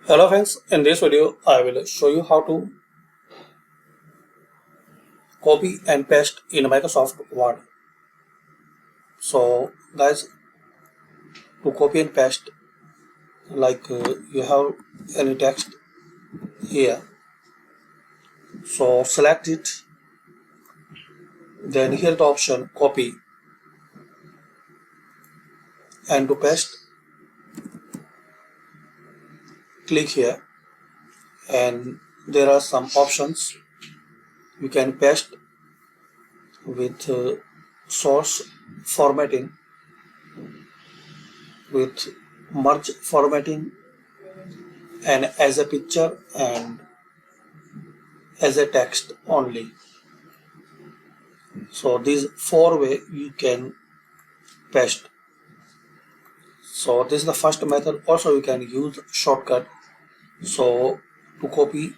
Hello friends, in this video I will show you how to copy and paste in Microsoft Word. So guys, to copy and paste, you have any text here, so select it, then here the option copy, and to paste click here, and there are some options. You can paste with source formatting, with merge formatting, and as a picture and as a text only. So these four ways you can paste. So this is the first method. Also you can use shortcut. So to copy,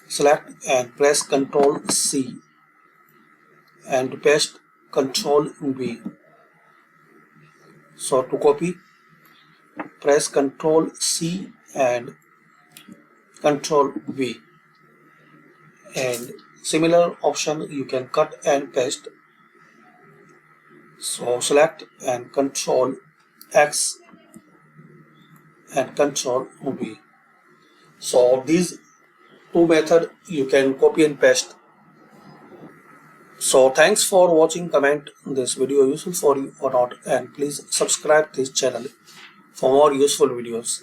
select and press Ctrl C, and to paste Ctrl V. So to copy, press Ctrl C and Ctrl V, and similar option you can cut and paste. So select and Ctrl X and Ctrl V. So these two methods you can copy and paste. So thanks for watching. Comment this video useful for you or not, and please subscribe this channel for more useful videos.